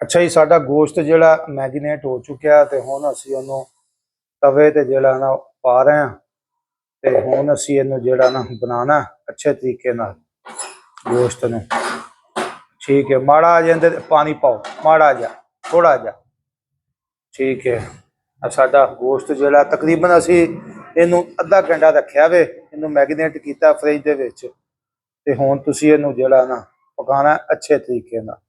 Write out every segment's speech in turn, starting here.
अच्छा जी, साडा गोश्त जिहड़ा मैरीनेट हो चुका है, तो हुण असीं उहनूं तवे ते जिहड़ा ना पा रहे हैं। तो हुण असीं इहनूं जिहड़ा ना बनाना अच्छे तरीके नाल गोश्त नूं। ठीक है, माड़ा जिहा इहदे पानी पाओ, माड़ा जिहा, थोड़ा जिहा। ठीक है, साडा गोश्त जिहड़ा तकरीबन असीं इहनूं अद्धा घंटा रखिया वे, इहनूं मैरीनेट कीता फ्रिज दे विच। ते हुण तुसीं इहनूं जिहड़ा ना पकाना अच्छे तरीके नाल।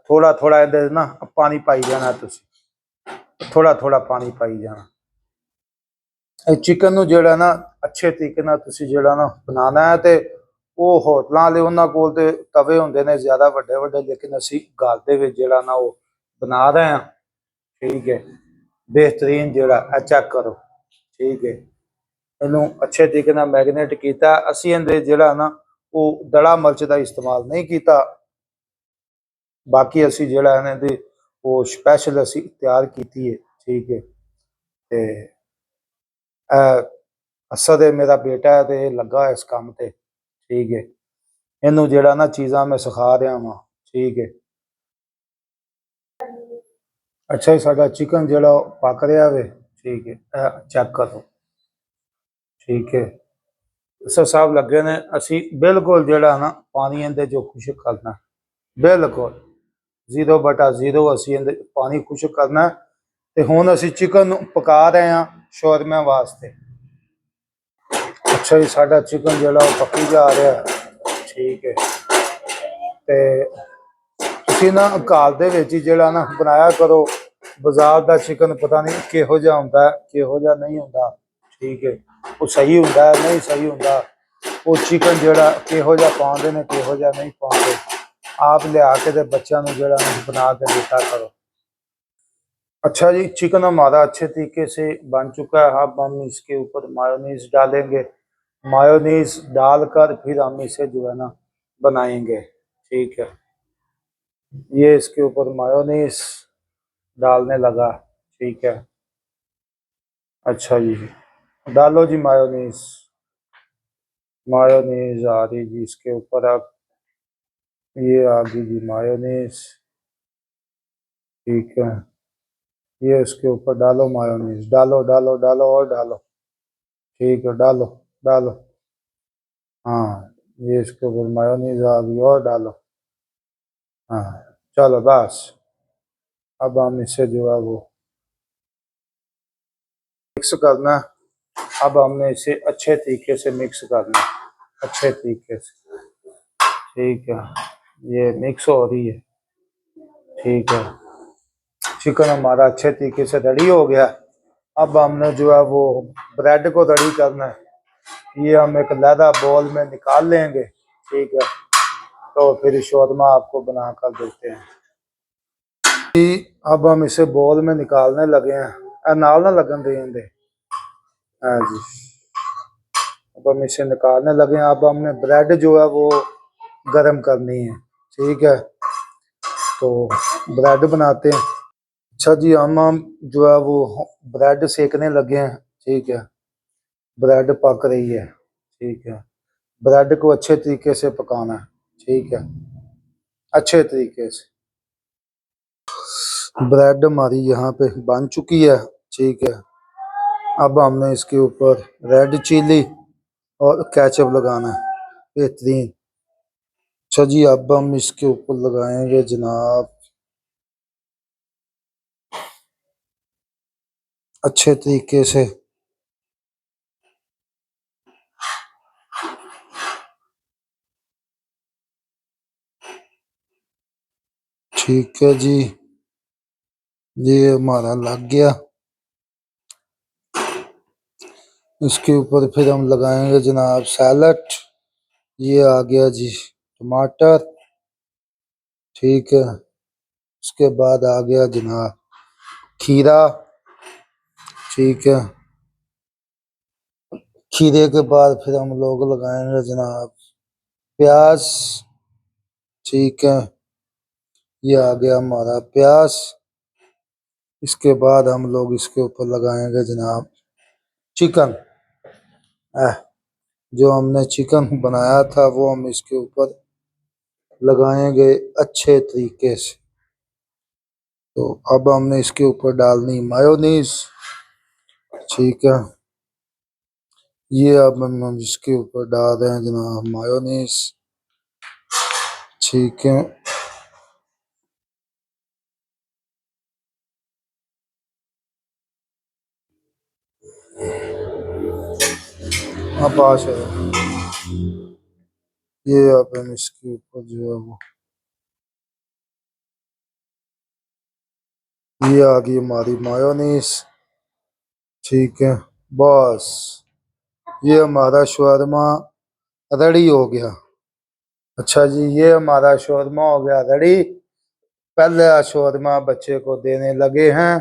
थोड़ा थोड़ा इहदे ना पानी पाई जाना, तुसीं थोड़ा थोड़ा पानी पाई जाना। चिकन नूं जिहड़ा ना अच्छे तरीके नाल तुसीं जिहड़ा ना बनाना है। ते ਉਹ ਹੋਟਲਾਂ ਵਾਲੇ ਉਹਨਾਂ ਕੋਲ ਤੇ ਤਵੇ ਹੁੰਦੇ ਨੇ ਜ਼ਿਆਦਾ ਵੱਡੇ ਵੱਡੇ, ਲੇਕਿਨ ਅਸੀਂ ਘਰ ਦੇ ਵਿੱਚ ਜਿਹੜਾ ਨਾ ਉਹ ਬਣਾ ਰਹੇ ਹਾਂ। ਠੀਕ ਹੈ, बेहतरीन ਜਿਹੜਾ ਇਹ ਚੈੱਕ ਕਰੋ। ਠੀਕ ਹੈ, ਇਹਨੂੰ ਅੱਛੇ ਤਰੀਕੇ ਨਾਲ ਮੈਰੀਨੇਟ ਕੀਤਾ। ਅਸੀਂ ਇਹਦੇ ਜਿਹੜਾ ਨਾ ਉਹ ਦੜਾ ਮਿਰਚ ਦਾ ਇਸਤੇਮਾਲ ਨਹੀਂ ਕੀਤਾ। ਬਾਕੀ ਅਸੀਂ ਜਿਹੜਾ ਇਹਨਾਂ ਦੀ ਉਹ ਸਪੈਸ਼ਲ ਅਸੀਂ ਤਿਆਰ ਕੀਤੀ ਹੈ। ਠੀਕ ਹੈ, ਤੇ ਅਸਦ ਹੈ ਮੇਰਾ ਬੇਟਾ ਹੈ ਤੇ ਇਹ ਲੱਗਾ ਇਸ ਕੰਮ ਤੇ। ठीक है, इनू जेड़ा ना चीज़ां मैं सिखा रहा वहाँ। ठीक है, अच्छा ही साडा चिकन जेड़ा पक रहा वे। ठीक है, चेक करो। ठीक है, सर साहब लगे ने असी बिल्कुल जेड़ा ना पानी इहदे जो खुश्क करना, बिल्कुल 0/0 असी इहदे पानी खुश्क करना। ते हुण असी चिकन पका रहे हैं शौरमे वास्ते। अच्छा जी, साडा चिकन जेड़ा पकी जा रहा है। ठीक है, ते तुसीं ना घर दे विच जिहड़ा ना बनाया करो। बाजार का चिकन पता नहीं किहो जिहा हुंदा है, किहो जिहा नहीं हुंदा। ठीक है, वो सही हुंदा है, नहीं सही हुंदा। वो चिकन जिहड़ा किहो जिहा पाउंदे ने, किहो जिहा नहीं पाउंदे। आप लिया के ते बच्चों नूं जिहड़ा बना के देता करो। अच्छा जी, चिकन हमारा अच्छे तरीके से बन चुका है। अब हम इसके ऊपर मायोनीज डालेंगे। मायोनीज डालकर फिर हम इसे जो है ना बनाएंगे। ठीक है, ये इसके ऊपर मायोनीज डालने लगा। ठीक है, अच्छा जी, डालो जी मायोनीज। मायोनीज आ रही जी इसके ऊपर। अब ये आ गई जी मायोनीज। ठीक है, ये इसके ऊपर डालो मायोनीज, डालो डालो डालो और डालो। ठीक है, डालो डालो। हाँ, ये इसके ऊपर मायोनीज आ गई और डालो। हाँ, चलो बस। अब हम इसे जो है वो मिक्स करना है। अब हमने इसे अच्छे तरीके से मिक्स करना है, अच्छे तरीके से। ठीक है, ये मिक्स हो रही है। ठीक है, चिकन हमारा अच्छे तरीके से रेडी हो गया। अब हमने जो है वो ब्रेड को रेडी करना है। ये हम एक लहदा बॉल में निकाल लेंगे। ठीक है, तो फिर शौरमा आपको बना कर देते हैं। अब हम इसे बॉल में निकालने लगे हैं। नाल ना लगन देंगे। हाँ जी, अब हम इसे निकालने लगे हैं। अब हमने ब्रेड जो है वो गर्म करनी है। ठीक है, तो ब्रेड बनाते हैं। अच्छा जी, हम जो है वो ब्रेड सेकने लगे हैं। ठीक है, ब्रेड पक रही है। ठीक है, ब्रेड को अच्छे तरीके से पकाना है। ठीक है, अच्छे तरीके से। ब्रेड हमारी यहाँ पे बन चुकी है। ठीक है, अब हमने इसके ऊपर रेड चिली और केचप लगाना है, बेहतरीन। अच्छा जी, अब हम इसके ऊपर लगाएंगे जनाब अच्छे तरीके से। ठीक है जी, ये हमारा लग गया। इसके ऊपर फिर हम लगाएंगे जनाब सैलड। ये आ गया जी टमाटर। ठीक है, उसके बाद आ गया जनाब खीरा। ठीक है, खीरे के बाद फिर हम लोग लगाएंगे जनाब प्याज। ठीक है, ये आ गया हमारा प्याज। इसके बाद हम लोग इसके ऊपर लगाएंगे जनाब चिकन। जो हमने चिकन बनाया था वो हम इसके ऊपर लगाएंगे अच्छे तरीके से। तो अब हमने इसके ऊपर डालनी मायोनीज। ठीक है, ये अब हम इसके ऊपर डाल रहे हैं जनाब मायोनीज। ठीक है, अब पास है, ये अब हम इसके ऊपर जो है वो, ये आ गई हमारी मायोनीज। ठीक है, बस ये हमारा शवरमा रेडी हो गया। अच्छा जी, ये हमारा शौरमा हो गया रेडी। पहले शौरमा बच्चे को देने लगे हैं।